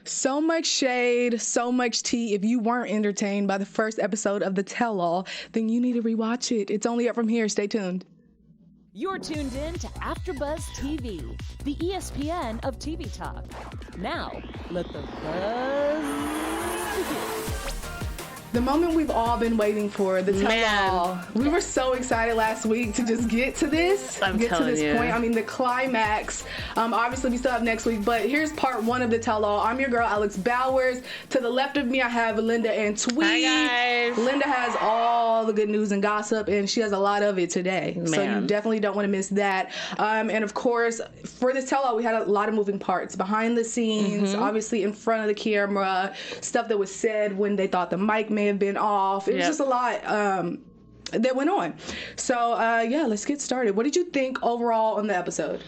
So much shade, so much tea. If you weren't entertained by the first episode of The Tell-All, then you need to rewatch it. It's only up from here. Stay tuned. You're tuned in to AfterBuzz TV, the ESPN of TV talk. Now, let the buzz begin. The moment we've all been waiting for, the tell-all. We were so excited last week to just get to this. Point. I mean, the climax. Obviously, we still have next week, but here's part one of the tell-all. I'm your girl, Alex Bowers. To the left of me, I have Linda Antwi. Hi, guys. Linda has all the good news and gossip, and she has a lot of it today. So you definitely don't want to miss that. And of course, for this tell-all, we had a lot of moving parts. Behind the scenes, obviously in front of the camera, stuff that was said when they thought the mic may have been off. It was just a lot that went on. So let's get started. What did you think overall on the episode?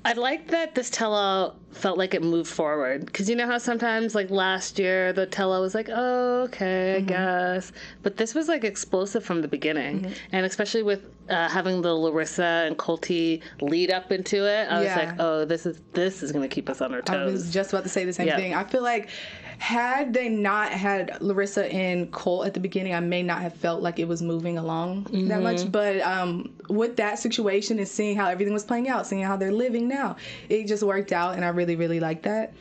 I like that this tell-all felt like it moved forward. Because you know how sometimes, like last year, the tell-all was like, oh, okay, I guess. But this was like explosive from the beginning. And especially with having the Larissa and Colty lead up into it, I was like, oh, this is going to keep us on our toes. I was just about to say the same thing. I feel like had they not had Larissa and Colt at the beginning, I may not have felt like it was moving along that much. But with that situation and seeing how everything was playing out, seeing how they're living now, it just worked out, and I really, really like that.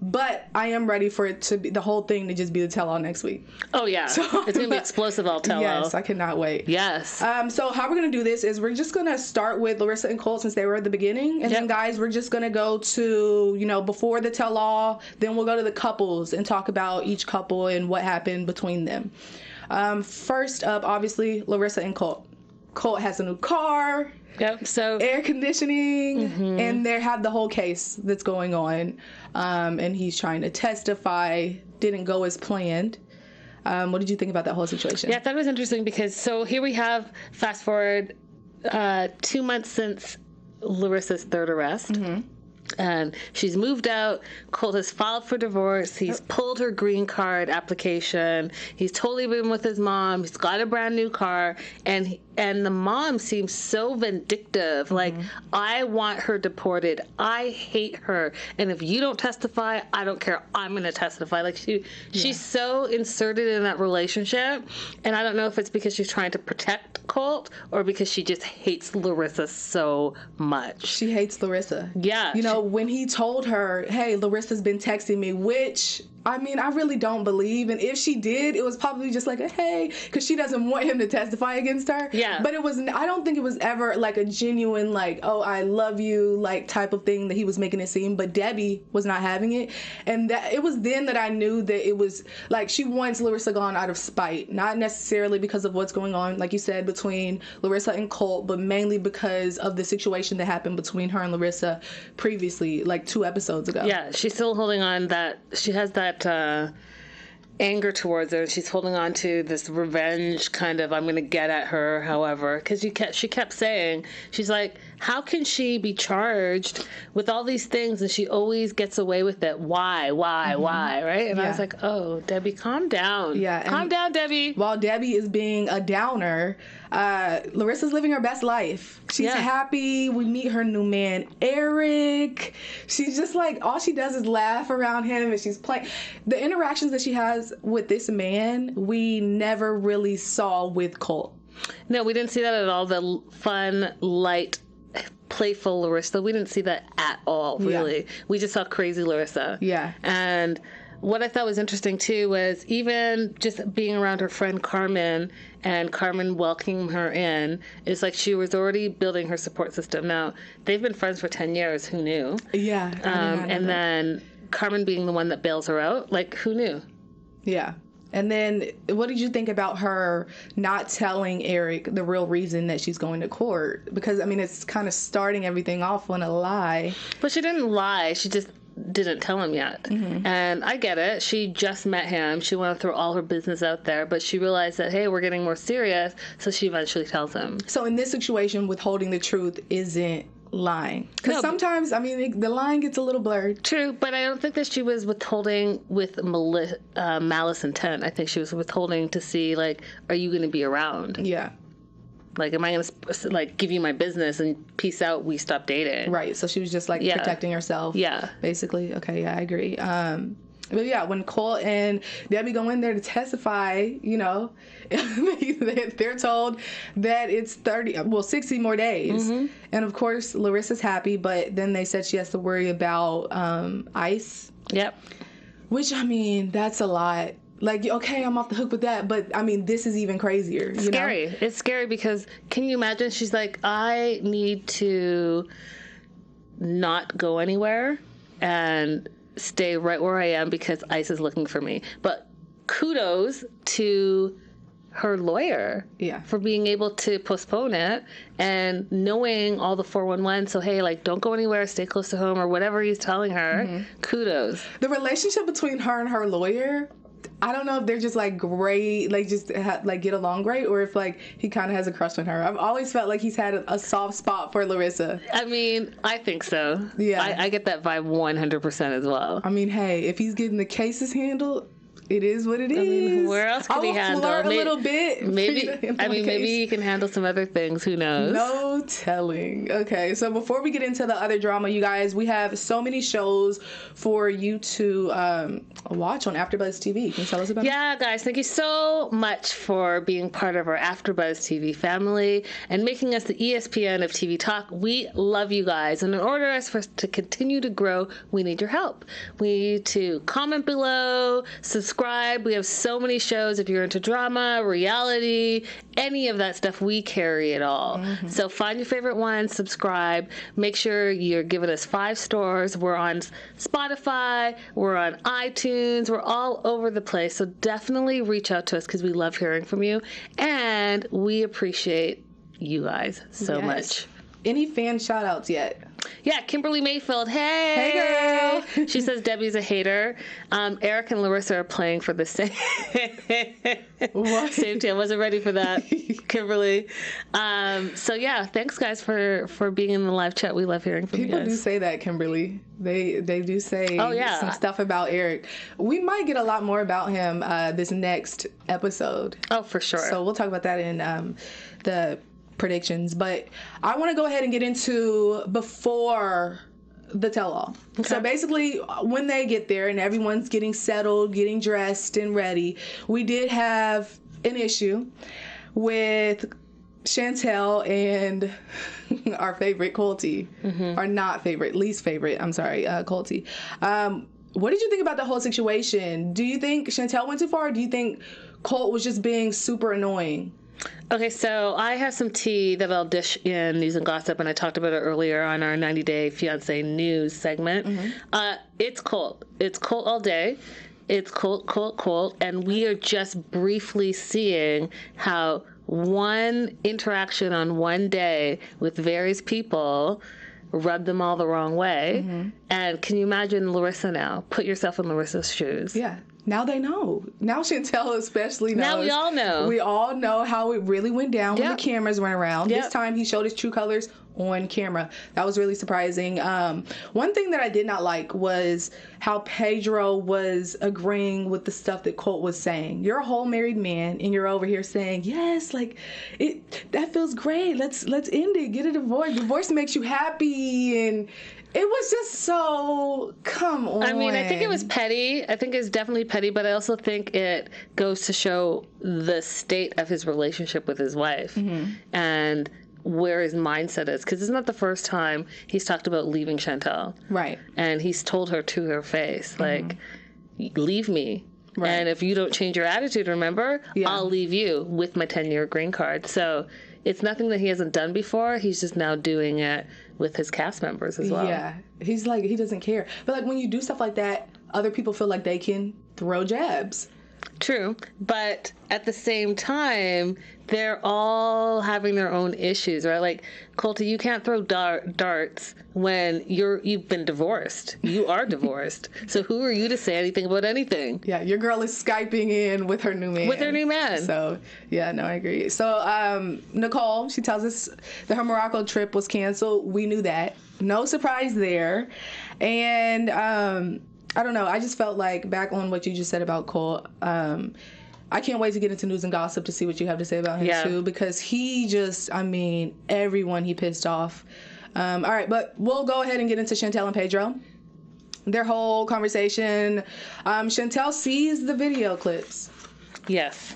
But I am ready for it to be the whole thing to just be the tell-all next week. Oh, yeah. So, it's going to be explosive all tell-all. Yes, I cannot wait. Yes. So how we're going to do this is we're just going to start with Larissa and Colt since they were at the beginning. And then, guys, we're just going to go to, before the tell-all. Then we'll go to the couples and talk about each couple and what happened between them. First up, obviously, Larissa and Colt. Colt has a new car. Yep. So air conditioning, and they have the whole case that's going on, and he's trying to testify. Didn't go as planned. What did you think about that whole situation? Yeah, I thought it was interesting because here we have fast forward 2 months since Larissa's third arrest. And she's moved out. Colt has filed for divorce. He's pulled her green card application. He's totally been with his mom. He's got a brand new car. And the mom seems so vindictive. Like, I want her deported. I hate her. And if you don't testify, I don't care. I'm going to testify. Like, she's so inserted in that relationship. And I don't know if it's because she's trying to protect Colt or because she just hates Larissa so much. She hates Larissa. Yeah. When he told her, hey, Larissa's been texting me, which, I mean, I really don't believe. And if she did, it was probably just like a hey, because she doesn't want him to testify against her. Yeah. But I don't think it was ever like a genuine, like, oh, I love you, like type of thing that he was making it seem. But Debbie was not having it. And that it was then that I knew that it was like she wants Larissa gone out of spite, not necessarily because of what's going on, like you said, between Larissa and Colt, but mainly because of the situation that happened between her and Larissa previously, like 2 episodes ago. Yeah, she's still holding on that, she has that anger towards her. She's holding on to this revenge kind of, I'm going to get at her, however, because she kept saying, she's like, how can she be charged with all these things and she always gets away with it? Why, right? And I was like, oh, Debbie, calm down. Yeah. Calm down, Debbie. While Debbie is being a downer, Larissa's living her best life. She's happy. We meet her new man, Eric. She's just like, all she does is laugh around him and she's playing. The interactions that she has with this man, we never really saw with Colt. No, we didn't see that at all. The fun, light, playful Larissa, we didn't see that at all, really. Yeah. We just saw crazy Larissa. Yeah. And what I thought was interesting, too, was even just being around her friend Carmen and Carmen welcoming her in, it's like she was already building her support system. Now, they've been friends for 10 years. Who knew? Yeah. And then Carmen being the one that bails her out. Like, who knew? Yeah. And then what did you think about her not telling Eric the real reason that she's going to court? Because, I mean, it's kind of starting everything off on a lie. But she didn't lie. She just didn't tell him yet. And I get it. She just met him. She wanted to throw all her business out there. But she realized that, hey, we're getting more serious. So she eventually tells him. So in this situation, withholding the truth isn't lying. Because sometimes, I mean, the line gets a little blurred. True, but I don't think that she was withholding with malice intent. I think she was withholding to see, like, are you going to be around? Yeah. Like, am I going to, like, give you my business and peace out, we stop dating? Right. So she was just, like, protecting herself. Yeah. Basically. Okay, yeah, I agree. But yeah, when Colt and Debbie go in there to testify, you know, they're told that it's 60 more days. And of course, Larissa's happy, but then they said she has to worry about ICE. Yep. Which, I mean, that's a lot. Like, okay, I'm off the hook with that, but I mean, this is even crazier. It's scary. It's scary because can you imagine? She's like, I need to not go anywhere and stay right where I am because ICE is looking for me. But kudos to her lawyer for being able to postpone it and knowing all the 411. So, hey, like, don't go anywhere, stay close to home, or whatever he's telling her. Kudos. The relationship between her and her lawyer, I don't know if they're just, like, great, like, just, like, get along great, or if, like, he kind of has a crush on her. I've always felt like he's had a soft spot for Larissa. I mean, I think so. Yeah. I get that vibe 100% as well. I mean, hey, if he's getting the cases handled, it is what it is. I mean, where else could he handle? Flirt a little bit. Maybe. I mean, maybe he can handle some other things. Who knows? No telling. Okay, so before we get into the other drama, you guys, we have so many shows for you to watch on AfterBuzz TV. Can you tell us about it? Yeah, guys, thank you so much for being part of our AfterBuzz TV family and making us the ESPN of TV talk. We love you guys, and in order for us to continue to grow, we need your help. We need to comment below, subscribe. We have so many shows. If you're into drama, reality, any of that stuff, we carry it all. So find your favorite one, subscribe. Make sure you're giving us 5 stars. We're on Spotify. We're on iTunes. We're all over the place. So definitely reach out to us because we love hearing from you. And we appreciate you guys so much. Any fan shout outs yet? Yeah, Kimberly Mayfield. Hey girl. She says Debbie's a hater. Eric and Larissa are playing for the same same team. I wasn't ready for that, Kimberly. So yeah, thanks guys for being in the live chat. We love hearing from you guys. People do say that, Kimberly. They do say some stuff about Eric. We might get a lot more about him this next episode. Oh, for sure. So we'll talk about that in the predictions, but I want to go ahead and get into before the tell-all. Okay. So basically, when they get there and everyone's getting settled, getting dressed and ready, we did have an issue with Chantel and our favorite, Colty. Our not favorite, least favorite, I'm sorry, Colty. What did you think about the whole situation? Do you think Chantel went too far, or do you think Colt was just being super annoying? Okay, so I have some tea that I'll dish in News and Gossip, and I talked about it earlier on our 90-day Fiancé News segment. It's Colt. It's Colt all day. It's Colt, Colt, Colt, and we are just briefly seeing how one interaction on one day with various people rubbed them all the wrong way. And can you imagine Larissa now? Put yourself in Larissa's shoes. Yeah. Now they know. Now Chantel especially knows. Now we all know. We all know how it really went down when the cameras went around. This time he showed his true colors on camera. That was really surprising. One thing that I did not like was how Pedro was agreeing with the stuff that Colt was saying. You're a whole married man and you're over here saying, yes, like that feels great. Let's end it. Get a divorce. Divorce makes you happy, and it was just so, come on. I mean, I think it was petty. I think it's definitely petty, but I also think it goes to show the state of his relationship with his wife and where his mindset is. Because it's not the first time he's talked about leaving Chantel. Right. And he's told her to her face, like, leave me. Right. And if you don't change your attitude, remember, I'll leave you with my 10-year green card. So it's nothing that he hasn't done before. He's just now doing it with his cast members as well. Yeah. He's like, he doesn't care. But like when you do stuff like that, other people feel like they can throw jabs. True. But at the same time, they're all having their own issues, right? Like, Colty, you can't throw darts when you've been divorced. You are divorced. So who are you to say anything about anything? Yeah, your girl is Skyping in with her new man. With her new man. So, yeah, no, I agree. So, Nicole, she tells us that her Morocco trip was canceled. We knew that. No surprise there. And I don't know. I just felt like, back on what you just said about Colt, I can't wait to get into news and gossip to see what you have to say about him too, because he just, I mean, everyone he pissed off. All right, but we'll go ahead and get into Chantel and Pedro. Their whole conversation. Chantel sees the video clips. Yes.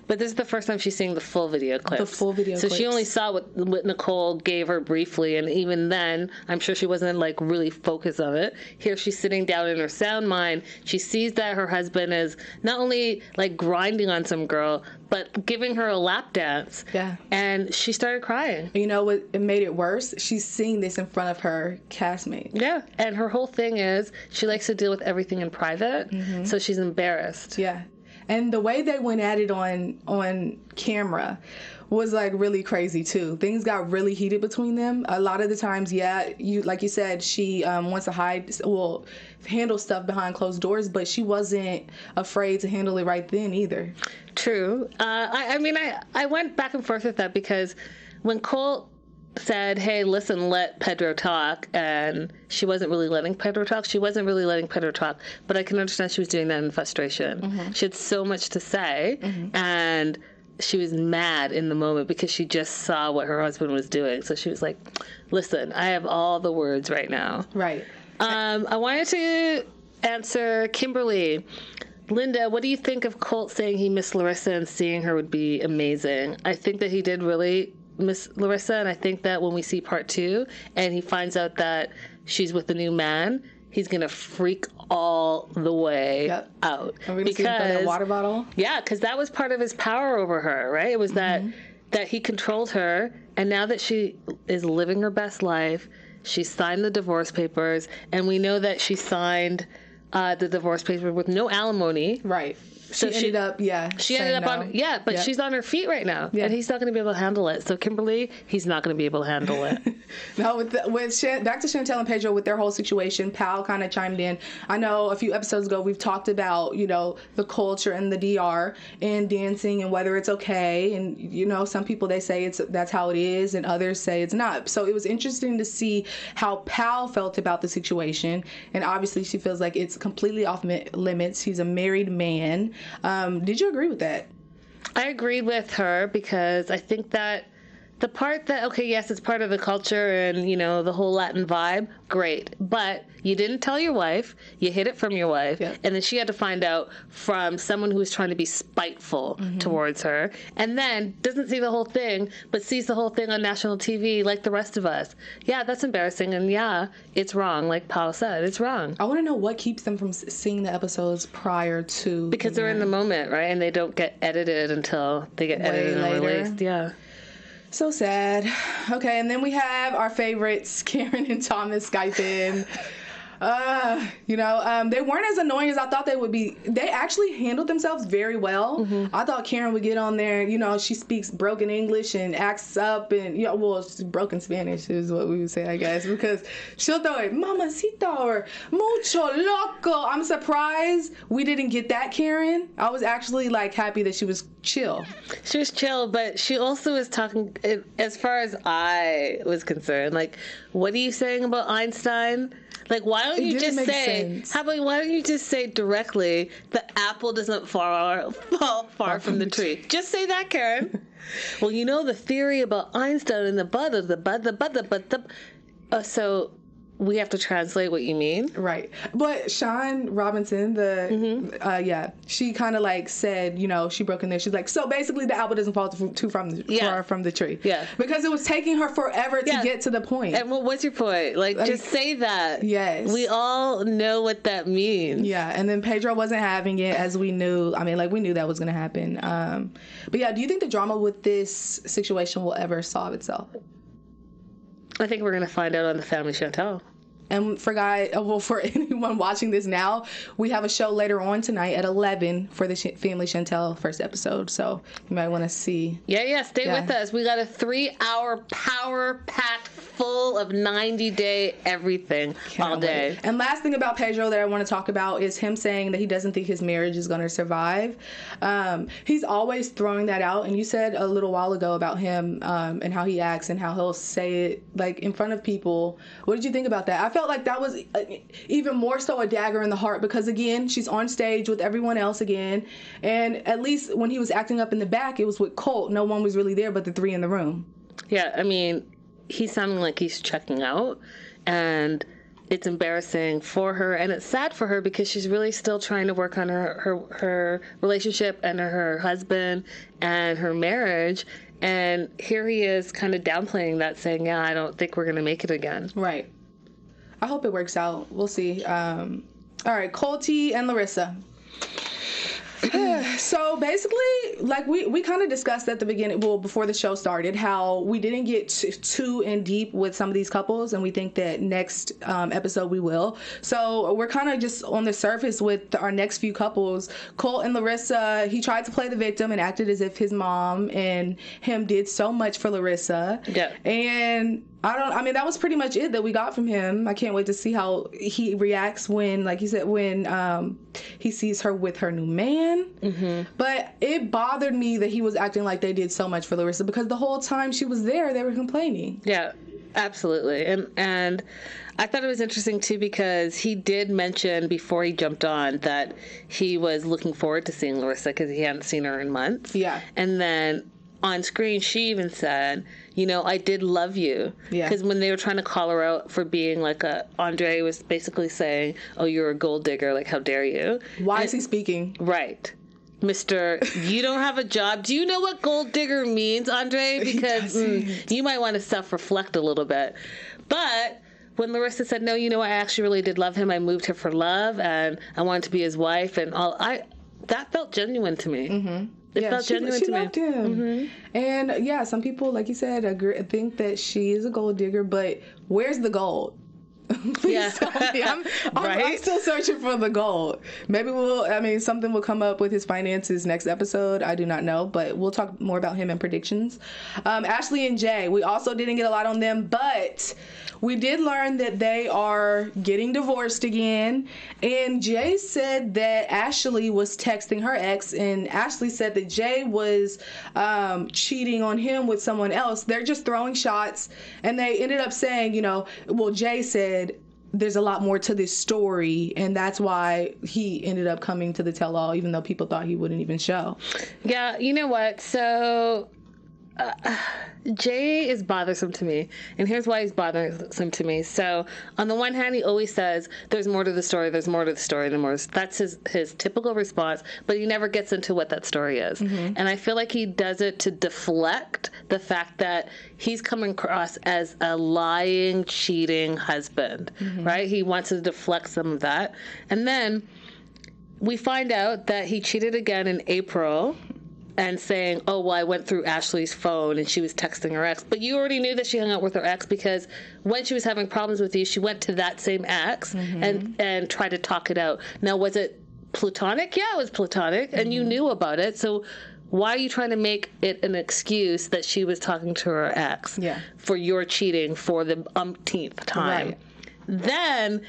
But this is the first time she's seeing the full video clips. The full video so clips. She only saw what Nicole gave her briefly, and even then, I'm sure she wasn't, like, really focused on it. Here she's sitting down in her sound mind. She sees that her husband is not only, like, grinding on some girl, but giving her a lap dance. Yeah. And she started crying. You know what? It made it worse. She's seeing this in front of her castmate. Yeah. And her whole thing is she likes to deal with everything in private, so she's embarrassed. Yeah. And the way they went at it on camera was like really crazy too. Things got really heated between them. A lot of the times, like you said, she wants to handle stuff behind closed doors, but she wasn't afraid to handle it right then either. True. I mean, I went back and forth with that because when Colt said, hey, listen, let Pedro talk, and she wasn't really letting Pedro talk. But I can understand she was doing that in frustration. She had so much to say, and she was mad in the moment because she just saw what her husband was doing. So she was like, listen, I have all the words right now. Right. I wanted to answer Kimberly. Linda, what do you think of Colt saying he missed Larissa and seeing her would be amazing? I think that he did really miss Larissa, and I think that when we see part 2 and he finds out that she's with a new man, he's gonna freak all the way out. Are we gonna see him throw that water bottle? Yeah, because that was part of his power over her, right? It was that he controlled her, and now that she is living her best life, she signed the divorce papers, and we know that she signed the divorce papers with no alimony. Right. She ended up but she's on her feet right now, and he's not going to be able to handle it. So Kimberly, he's not going to be able to handle it. No, back to Chantel and Pedro with their whole situation. Pal kind of chimed in. I know a few episodes ago we've talked about, you know, the culture in the DR and dancing and whether it's okay, and you know, some people they say that's how it is, and others say it's not. So it was interesting to see how Pal felt about the situation, and obviously she feels like it's completely off limits. He's a married man. Did you agree with that? I agreed with her because I think that the part that, okay, yes, it's part of the culture and, you know, the whole Latin vibe, great. But you didn't tell your wife, you hid it from your wife, and then she had to find out from someone who was trying to be spiteful towards her, and then doesn't see the whole thing, but sees the whole thing on national TV like the rest of us. Yeah, that's embarrassing, and yeah, it's wrong, like Paul said, it's wrong. I want to know what keeps them from seeing the episodes prior to... Because they're in the moment, right? And they don't get edited until they get edited and released. Yeah. So sad. Okay, and then we have our favorites, Karen and Thomas, Skype in. They weren't as annoying as I thought they would be. They actually handled themselves very well. I thought Karen would get on there. You know, she speaks broken English and acts up, and broken Spanish is what we would say, I guess, because she'll throw it, mamacita or mucho loco. I'm surprised we didn't get that Karen. I was actually like happy that she was chill. She was chill, but she also was talking, as far as I was concerned, like, what are you saying about Einstein? Like, why don't you just say, why don't you just say directly, the apple doesn't fall far from the tree? Just say that, Karen. Well, you know the theory about Einstein and the bud of the bud. So we have to translate what you mean. Right. But Sean Robinson, she kind of like said, you know, she broke in there. She's like, so basically the apple doesn't fall far from the tree. Yeah. Because it was taking her forever to get to the point. And what's your point? Like, just say that. Yes. We all know what that means. Yeah. And then Pedro wasn't having it, as we knew. I mean, like, we knew that was going to happen. But yeah, do you think the drama with this situation will ever solve itself? I think we're going to find out on the Family Chantel. And for anyone watching this now, we have a show later on tonight at 11 for the Family Chantel first episode. So you might want to see. Yeah, stay with us. We got a 3-hour power-packed full of 90-day everything all day. Wait. And last thing about Pedro that I want to talk about is him saying that he doesn't think his marriage is going to survive. He's always throwing that out. And you said a little while ago about him and how he acts and how he'll say it like in front of people. What did you think about that? I felt felt like that was even more so a dagger in the heart because, again, she's on stage with everyone else again. And at least when he was acting up in the back, it was with Colt. No one was really there but the three in the room. Yeah, I mean, he's sounding like he's checking out. And it's embarrassing for her. And it's sad for her because she's really still trying to work on her relationship and her husband and her marriage. And here he is kind of downplaying that, saying, yeah, I don't think we're going to make it again. Right. I hope it works out. We'll see. All right, Colty and Larissa. So basically, like we kind of discussed at the beginning, well, before the show started, how we didn't get too in deep with some of these couples, and we think that next episode we will. So we're kind of just on the surface with our next few couples. Colt and Larissa, he tried to play the victim and acted as if his mom and him did so much for Larissa. Yeah. And I mean, that was pretty much it that we got from him. I can't wait to see how he reacts when, like you said, when he sees her with her new man. Mm-hmm. But it bothered me that he was acting like they did so much for Larissa because the whole time she was there, they were complaining. Yeah, absolutely. And I thought it was interesting, too, because he did mention before he jumped on that he was looking forward to seeing Larissa because he hadn't seen her in months. Yeah. And then on screen, she even said, you know, I did love you. Yeah. Because when they were trying to call her out for being like Andre was basically saying, oh, you're a gold digger, like, how dare you? Why is he speaking? Right. Mr. You don't have a job. Do you know what gold digger means, Andre? Because you might want to self-reflect a little bit. But when Larissa said, no, you know, I actually really did love him. I moved here for love, and I wanted to be his wife, and all. That felt genuine to me. Mm-hmm. It felt genuine to me. She loved him. Mm-hmm. And yeah, some people, like you said, think that she is a gold digger, but where's the gold? Please tell me. I'm still searching for the gold. Maybe something will come up with his finances next episode. I do not know, but we'll talk more about him in predictions. Ashley and Jay, we also didn't get a lot on them, but we did learn that they are getting divorced again. And Jay said that Ashley was texting her ex, and Ashley said that Jay was cheating on him with someone else. They're just throwing shots, and they ended up saying, Jay said there's a lot more to this story, and that's why he ended up coming to the tell-all, even though people thought he wouldn't even show. Yeah, you know what? So Jay is bothersome to me, and here's why he's bothersome to me. So on the one hand, he always says, there's more to the story, there's more to the story, that's his typical response, but he never gets into what that story is. Mm-hmm. And I feel like he does it to deflect the fact that he's coming across as a lying, cheating husband, mm-hmm. right? He wants to deflect some of that. And then we find out that he cheated again in April, and saying, oh, well, I went through Ashley's phone and she was texting her ex. But you already knew that she hung out with her ex because when she was having problems with you, she went to that same ex mm-hmm. and tried to talk it out. Now, was it platonic? Yeah, it was platonic, mm-hmm. and you knew about it. So why are you trying to make it an excuse that she was talking to her ex for your cheating for the umpteenth time? Right. Then,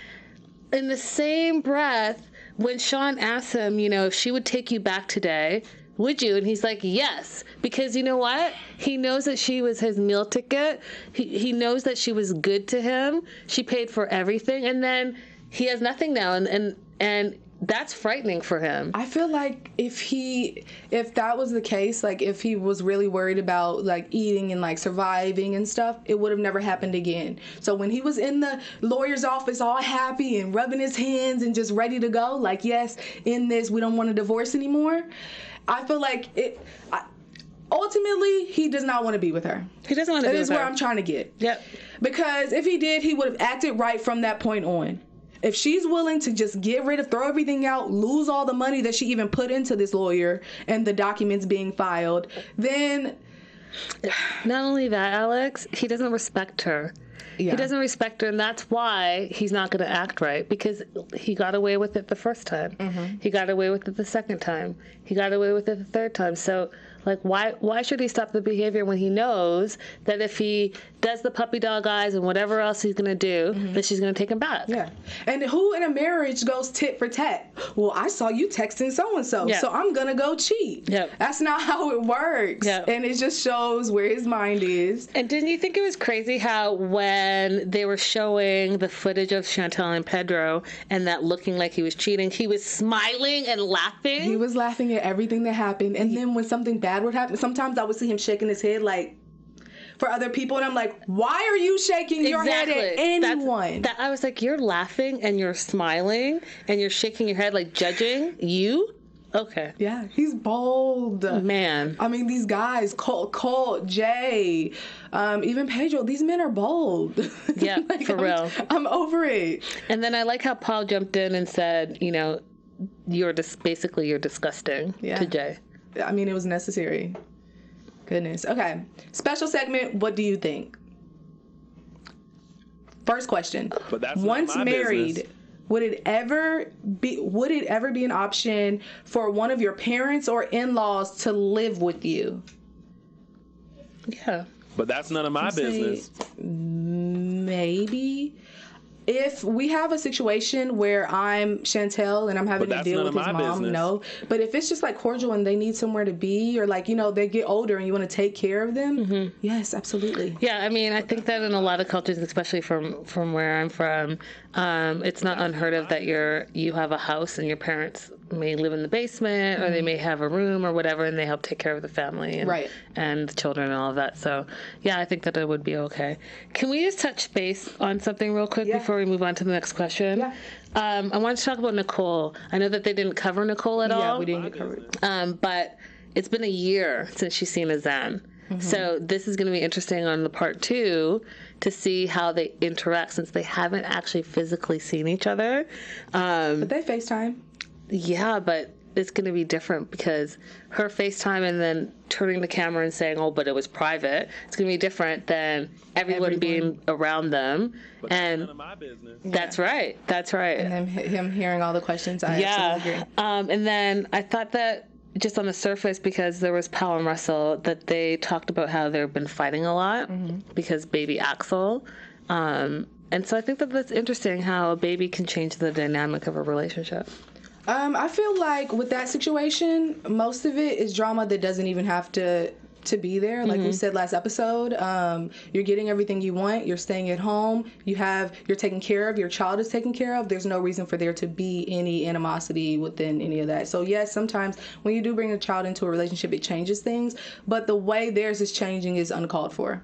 in the same breath, when Sean asked him, if she would take you back today, would you? And he's like, yes. Because you know what? He knows that she was his meal ticket. He knows that she was good to him. She paid for everything. And then he has nothing now. And that's frightening for him. I feel like if that was the case, like if he was really worried about like eating and like surviving and stuff, it would have never happened again. So when he was in the lawyer's office all happy and rubbing his hands and just ready to go, like, yes, in this, we don't want a divorce anymore. I feel like ultimately, he does not want to be with her. He doesn't want to be with her. That is where I'm trying to get. Yep. Because if he did, he would have acted right from that point on. If she's willing to just throw everything out, lose all the money that she even put into this lawyer and the documents being filed, then... Not only that, Alex, he doesn't respect her. Yeah. He doesn't respect her, and that's why he's not going to act right, because he got away with it the first time. Mm-hmm. He got away with it the second time. He got away with it the third time. So, like, why should he stop the behavior when he knows that if he does the puppy dog eyes and whatever else he's going to do, mm-hmm. that she's going to take him back? Yeah. And who in a marriage goes tit for tat? well, I saw you texting so-and-so, so I'm going to go cheat. That's not how it works. And it just shows where his mind is. And didn't you think it was crazy how when they were showing the footage of Chantel and Pedro and that looking like he was cheating, he was smiling and laughing? He was laughing at everything that happened. And then when something bad would happen, sometimes I would see him shaking his head like for other people, and I'm like, why are you shaking your head at anyone? I was like, you're laughing and you're smiling and you're shaking your head like judging you? Okay. Yeah, he's bold. Man. I mean, these guys, Colt, Jay, even Pedro, these men are bold. Yeah, like, for real. I'm over it. And then I like how Paul jumped in and said, you know, you're disgusting to Jay. I mean, it was necessary. Goodness. Okay. Special segment, what do you think? First question. But that's once not my married, business. would it ever be an option for one of your parents or in-laws to live with you? Yeah. But that's none of my business. Maybe. If we have a situation where I'm Chantel and I'm having to deal with his mom, no. But if it's just like cordial and they need somewhere to be, or like, you know, they get older and you want to take care of them, yes, absolutely. Yeah, I mean, I think that in a lot of cultures, especially from where I'm from, it's not unheard of that you have a house and your parents may live in the basement or they may have a room or whatever, and they help take care of the family and the children and all of that. So, yeah, I think that it would be okay. Can we just touch base on something real quick before we move on to the next question? Yeah. I want to talk about Nicole. I know that they didn't cover Nicole at all. Yeah, we didn't get covered. But it's been a year since she's seen a Zen. So this is going to be interesting on the part 2 to see how they interact since they haven't actually physically seen each other. But they FaceTime. Yeah, but it's going to be different because her FaceTime and then turning the camera and saying, oh, but it was private. It's going to be different than everyone being around them. But and that's none of my business. That's right. That's right. And then him hearing all the questions. I absolutely agree. And then I thought that just on the surface, because there was Powell and Russell, that they talked about how they've been fighting a lot because baby Axel. And so I think that that's interesting how a baby can change the dynamic of a relationship. I feel like with that situation, most of it is drama that doesn't even have to be there. Like we said last episode, you're getting everything you want. You're staying at home. You're taken care of. Your child is taken care of. There's no reason for there to be any animosity within any of that. So yes, sometimes when you do bring a child into a relationship, it changes things. But the way theirs is changing is uncalled for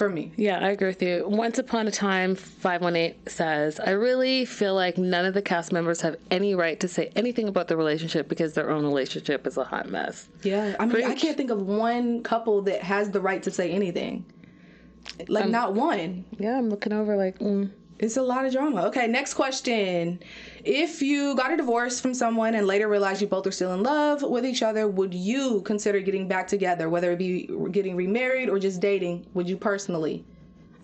me. Yeah, I agree with you. Once Upon a Time 518 says, I really feel like none of the cast members have any right to say anything about the relationship because their own relationship is a hot mess. Yeah, I mean, I can't think of one couple that has the right to say anything. Like, not one. Yeah, I'm looking over like, It's a lot of drama. Okay, next question. If you got a divorce from someone and later realized you both are still in love with each other, would you consider getting back together, whether it be getting remarried or just dating? Would you personally?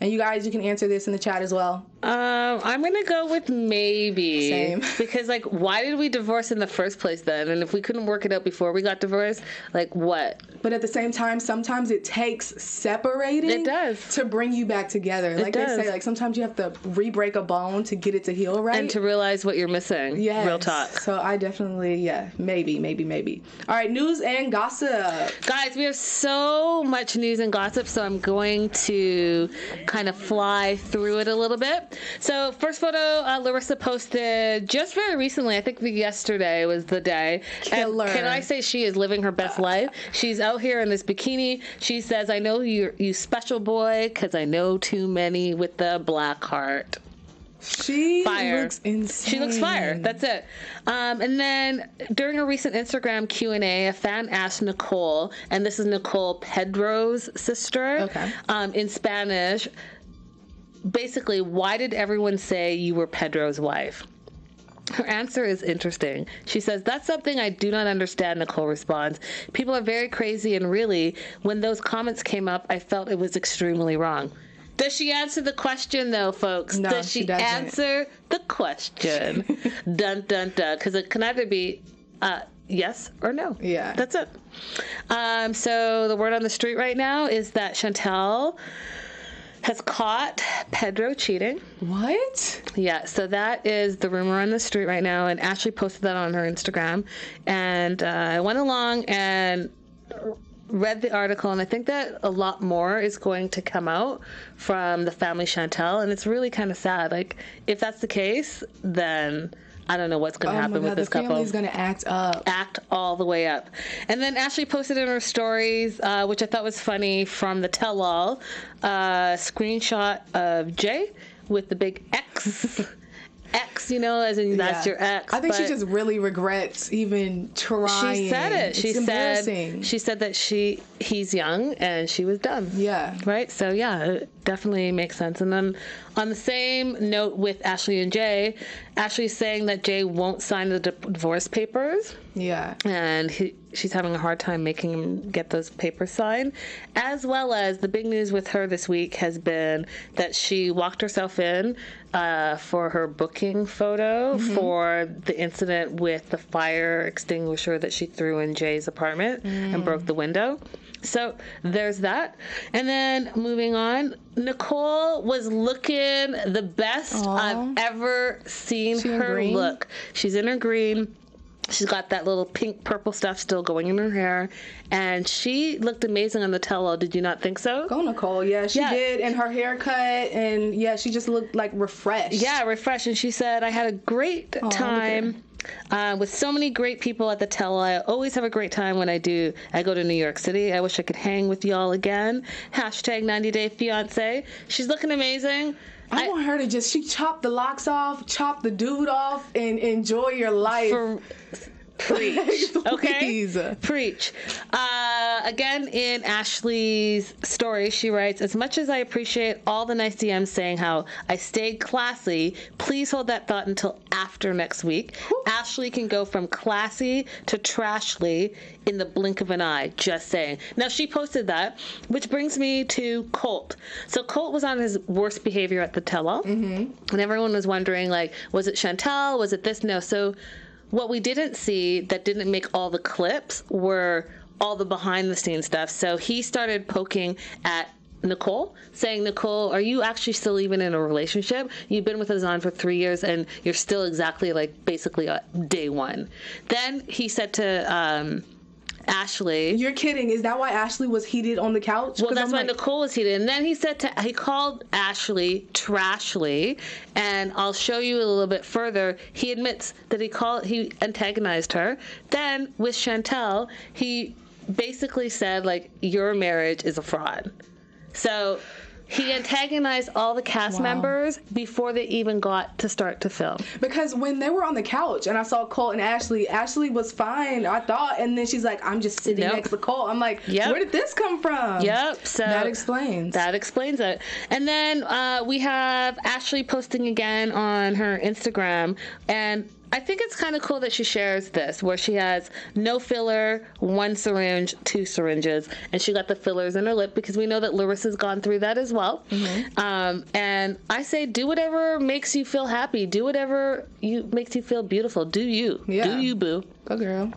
And you guys, you can answer this in the chat as well. I'm going to go with maybe. Same. Because, like, why did we divorce in the first place then? And if we couldn't work it out before we got divorced, like, what? But at the same time, sometimes it takes separating to bring you back together. Like they say, like, sometimes you have to re-break a bone to get it to heal right. And to realize what you're missing. Yes. Real talk. So I definitely, maybe. All right, news and gossip. Guys, we have so much news and gossip, so I'm going to kind of fly through it a little bit. So first photo Larissa posted just very recently, I think yesterday was the day. Killer. And can I say she is living her best life? She's out here in this bikini. She says, I know you special boy because I know too many with the black heart. She looks insane. She looks fire. That's it. And then during a recent Instagram Q&A, a fan asked Nicole, and this is Nicole Pedro's sister, in Spanish, basically, why did everyone say you were Pedro's wife? Her answer is interesting. She says, that's something I do not understand, Nicole responds. People are very crazy, and really, when those comments came up, I felt it was extremely wrong. Does she answer the question, though, folks? No, Does she answer the question? Dun, dun, dun. Because it can either be yes or no. Yeah. That's it. So the word on the street right now is that Chantel has caught Pedro cheating. What? Yeah, so that is the rumor on the street right now, and Ashley posted that on her Instagram. And I went along and read the article, and I think that a lot more is going to come out from the family Chantel, and it's really kind of sad. Like, if that's the case, then I don't know what's going to happen with this couple. The family's going to act up. Act all the way up. And then Ashley posted in her stories, which I thought was funny, from the tell-all, screenshot of Jay with the big X. X, you know, as in that's your ex. I think she just really regrets even trying. She said it. She said that he's young and she was dumb. Yeah. Right? So yeah, it definitely makes sense. And then on the same note with Ashley and Jay, Ashley's saying that Jay won't sign the divorce papers. Yeah. And she's having a hard time making him get those papers signed. As well as the big news with her this week has been that she walked herself in for her booking photo for the incident with the fire extinguisher that she threw in Jay's apartment and broke the window. So there's that. And then moving on, Nicole was looking the best I've ever seen her look. She's in her green. She's got that little pink purple stuff still going in her hair. And she looked amazing on the tell-all. Did you not think so? Go Nicole. Yeah, she did. And her haircut. And yeah, she just looked like refreshed. Yeah, refreshed. And she said, I had a great time with so many great people at the tell-all. I always have a great time when I go to New York City. I wish I could hang with y'all again. Hashtag 90 Day Fiancé. She's looking amazing. I want her to she chop the locks off, chop the dude off, and enjoy your life. Preach. Okay? Preach. Again, in Ashley's story, she writes, as much as I appreciate all the nice DMs saying how I stayed classy, please hold that thought until after next week. Ashley can go from classy to trashly in the blink of an eye, just saying. Now, she posted that, which brings me to Colt. So Colt was on his worst behavior at the tell-all, and everyone was wondering, like, was it Chantel? Was it this? No. So what we didn't see that didn't make all the clips were all the behind-the-scenes stuff. So he started poking at Nicole, saying, Nicole, are you actually still even in a relationship? You've been with Azan for 3 years, and you're still exactly, like, basically day one. Then he said to Ashley. You're kidding. Is that why Ashley was heated on the couch? Well, that's why Nicole was heated. And then he called Ashley trashly, and I'll show you a little bit further. He admits that he antagonized her. Then with Chantel, he basically said, like, your marriage is a fraud. So he antagonized all the cast members before they even got to start to film. Because when they were on the couch and I saw Colt and Ashley was fine, I thought, and then she's like, I'm just sitting next to Colt. I'm like, where did this come from? Yep. So that explains it. And then we have Ashley posting again on her Instagram, and I think it's kind of cool that she shares this, where she has no filler, 1 syringe, 2 syringes, and she got the fillers in her lip because we know that Larissa's gone through that as well. And I say, do whatever makes you feel happy. Do whatever makes you feel beautiful. Do you. Yeah. Do you, boo. Go girl.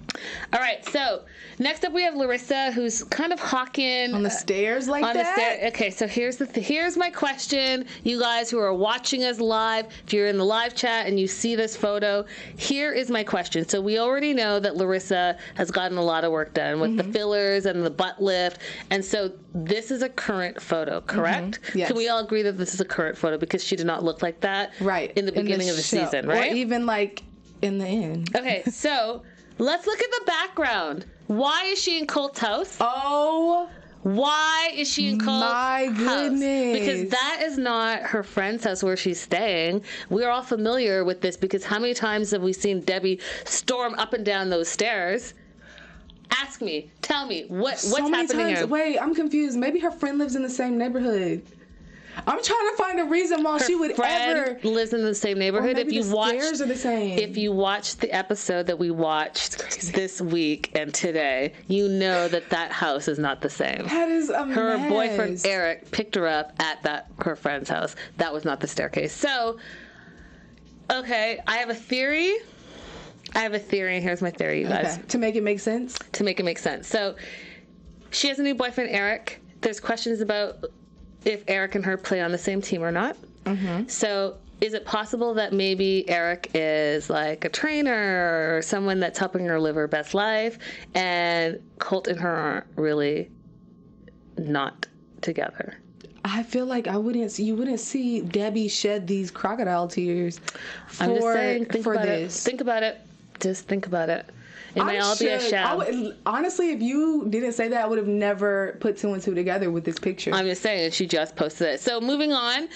All right, so next up we have Larissa, who's kind of hawking on the stairs like on that. The stair. Okay, so here's my question, you guys who are watching us live. If you're in the live chat and you see this photo, here is my question. So we already know that Larissa has gotten a lot of work done with the fillers and the butt lift, and so this is a current photo, correct? Yes. Can we all agree that this is a current photo because she did not look like that in the beginning of the season, right? Or even like in the end. Okay, so let's look at the background. Why is she in Colt's house? Why is she in Colt's house? Goodness. Because that is not her friend's house where she's staying. We're all familiar with this because how many times have we seen Debbie storm up and down those stairs? Ask me. Tell me. What's happening here? Wait, I'm confused. Maybe her friend lives in the same neighborhood. I'm trying to find a reason why she would ever lives in the same neighborhood. If you stairs are the same. If you watch the episode that we watched this week and today, you know that house is not the same. That is a mess. Her boyfriend Eric picked her up at her friend's house. That was not the staircase. So, okay, I have a theory. And here's my theory, you guys. Okay. To make it make sense. So, she has a new boyfriend, Eric. There's questions about if Eric and her play on the same team or not. So is it possible that maybe Eric is like a trainer or someone that's helping her live her best life, and Colt and her aren't really not together? I feel like you wouldn't see Debbie shed these crocodile tears for, I'm just saying, think for about this. it. Think about it. Just think about it. It may all be a sham. Honestly, if you didn't say that, I would have never put two and two together with this picture. I'm just saying, she just posted it. So moving on,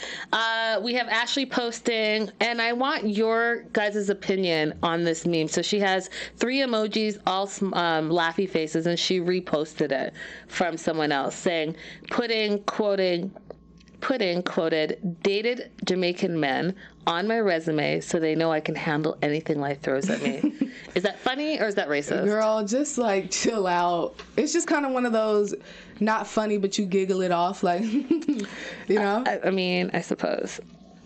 we have Ashley posting, and I want your guys' opinion on this meme. So she has 3 emojis, all laughy faces, and she reposted it from someone else saying, putting, quoted, dated Jamaican men on my resume so they know I can handle anything life throws at me. Is that funny or is that racist? Girl, just like chill out. It's just kind of one of those not funny, but you giggle it off, like, you know? I mean, I suppose.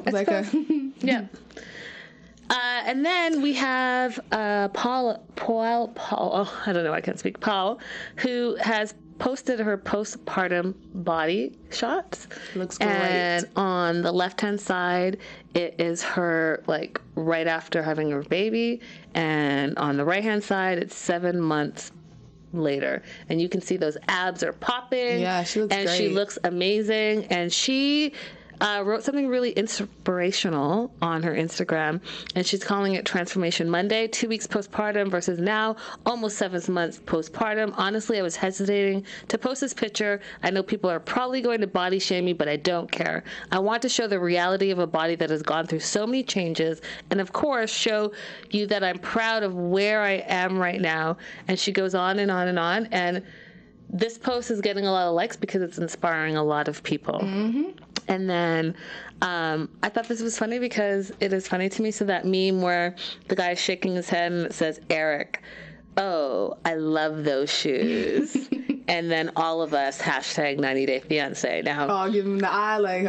Yeah. And then we have Paul, oh, I don't know, I can't speak, Paul, who has posted her postpartum body shots. Looks great. And on the left-hand side, it is her, like, right after having her baby. And on the right-hand side, it's 7 months later. And you can see those abs are popping. Yeah, she looks great. And she looks amazing. And she wrote something really inspirational on her Instagram, and she's calling it Transformation Monday, 2 weeks postpartum versus now, almost 7 months postpartum. Honestly, I was hesitating to post this picture. I know people are probably going to body shame me, but I don't care. I want to show the reality of a body that has gone through so many changes, and of course, show you that I'm proud of where I am right now. And she goes on and on and on, and this post is getting a lot of likes because it's inspiring a lot of people. And then I thought this was funny because it is funny to me. So that meme where the guy is shaking his head and it says, Eric, oh, I love those shoes. And then all of us, hashtag 90 Day Fiancé. Now, I'll give him the eye, like,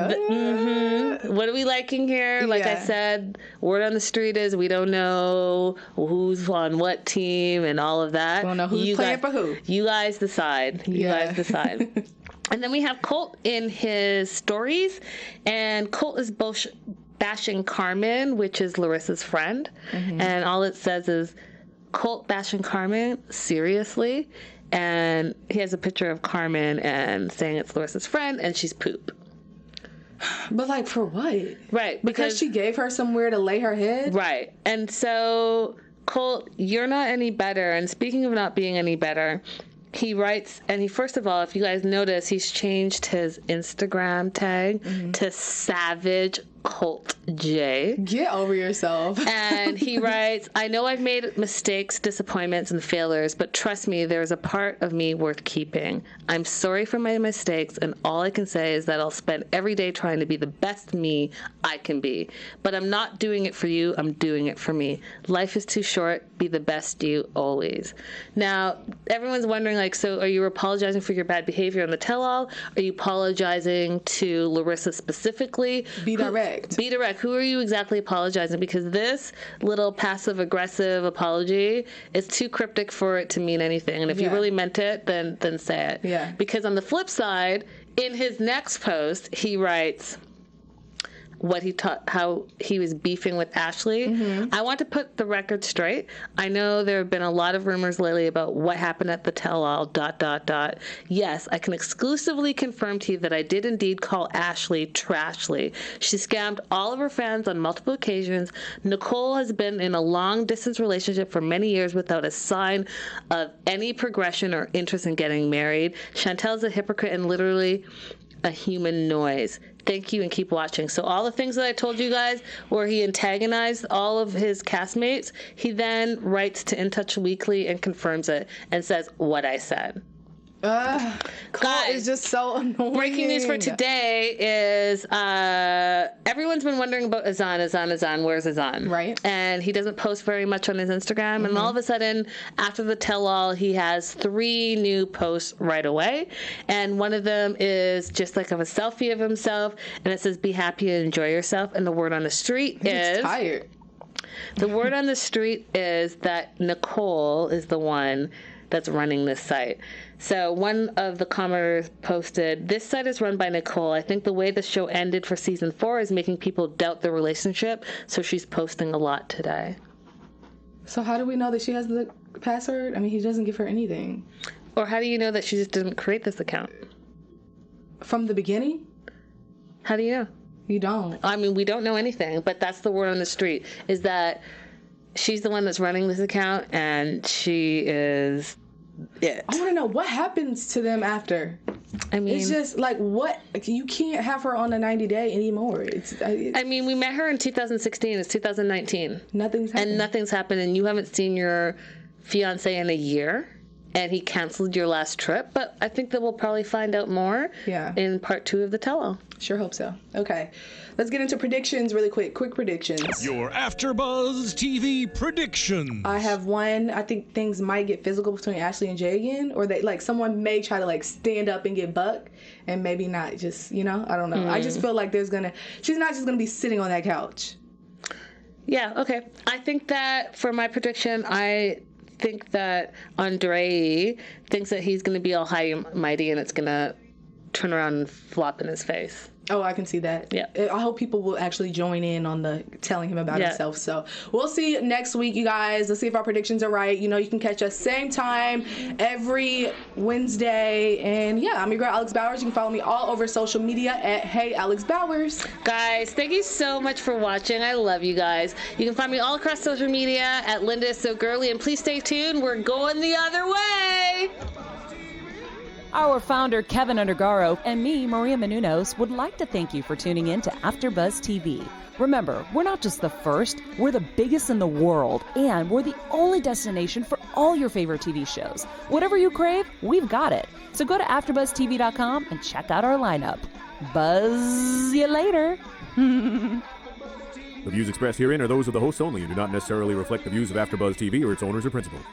what are we liking here? Like I said, word on the street is we don't know who's on what team and all of that. We don't know who's playing for who. You guys decide. You guys decide. And then we have Colt in his stories, and Colt is both bashing Carmen, which is Larissa's friend, and all it says is, Colt bashing Carmen, seriously? And he has a picture of Carmen and saying it's Larissa's friend, and she's poop. But, like, for what? Right. Because she gave her somewhere to lay her head? Right. And so, Colt, you're not any better. And speaking of not being any better, he writes, and he, first of all, if you guys notice, he's changed his Instagram tag to Savage Colt J. Get over yourself. And he writes, I know I've made mistakes, disappointments, and failures, but trust me, there's a part of me worth keeping. I'm sorry for my mistakes, and all I can say is that I'll spend every day trying to be the best me I can be. But I'm not doing it for you, I'm doing it for me. Life is too short, be the best you always. Now, everyone's wondering, like, so are you apologizing for your bad behavior on the tell-all? Are you apologizing to Larissa specifically? Be direct. Be direct. Who are you exactly apologizing? Because this little passive-aggressive apology is too cryptic for it to mean anything. And if you really meant it, then say it. Yeah. Because on the flip side, in his next post, he writes how he was beefing with Ashley. I want to put the record straight. I know there have been a lot of rumors lately about what happened at the tell-all, ... Yes, I can exclusively confirm to you that I did indeed call Ashley trashly. She scammed all of her fans on multiple occasions. Nicole has been in a long-distance relationship for many years without a sign of any progression or interest in getting married. Chantel's a hypocrite and literally a human noise. Thank you and keep watching. So all the things that I told you guys where he antagonized all of his castmates, he then writes to In Touch Weekly and confirms it and says what I said. Colt is just so annoying. Breaking news for today is everyone's been wondering about Azan. Where's Azan? Right. And he doesn't post very much on his Instagram. And all of a sudden, after the tell-all, he has 3 new posts right away. And one of them is just like of a selfie of himself. And it says, be happy and enjoy yourself. And the word on the street is... tired. The word on the street is that Nicole is the one that's running this site. So one of the commenters posted, "This site is run by Nicole. I think the way the show ended for season 4 is making people doubt the relationship, so she's posting a lot today." So how do we know that she has the password? I mean, he doesn't give her anything. Or how do you know that she just didn't create this account? From the beginning? How do you know? You don't. I mean, we don't know anything, but that's the word on the street, is that she's the one that's running this account, and she is it. I want to know what happens to them after. I mean, it's just like, what? You can't have her on a 90-day anymore. I mean, we met her in 2016. It's 2019. Nothing's happened. And nothing's happened, and you haven't seen your fiancé in a year, and he canceled your last trip. But I think that we'll probably find out more in part 2 of the tell-all. Sure hope so. Okay. Let's get into predictions really quick. Quick predictions. Your AfterBuzz TV prediction. I have one. I think things might get physical between Ashley and Jay again, or they like someone may try to like stand up and get buck, and maybe not. Just I don't know. I just feel like she's not just gonna be sitting on that couch. Yeah. Okay. I think that for my prediction, I think that Andre thinks that he's gonna be all high and mighty, and it's gonna turn around and flop in his face. Oh, I can see that. Yeah. I hope people will actually join in on the telling him about himself. So we'll see next week, you guys. Let's see if our predictions are right. You can catch us same time every Wednesday. And yeah, I'm your girl, Alex Bowers. You can follow me all over social media at Hey Alex Bowers. Guys, thank you so much for watching. I love you guys. You can find me all across social media at Linda is So Girly. And please stay tuned. We're going the other way. Our founder, Kevin Undergaro, and me, Maria Menounos, would like to thank you for tuning in to AfterBuzz TV. Remember, we're not just the first, we're the biggest in the world, and we're the only destination for all your favorite TV shows. Whatever you crave, we've got it. So go to AfterBuzzTV.com and check out our lineup. Buzz you later. The views expressed herein are those of the hosts only and do not necessarily reflect the views of AfterBuzz TV or its owners or principals.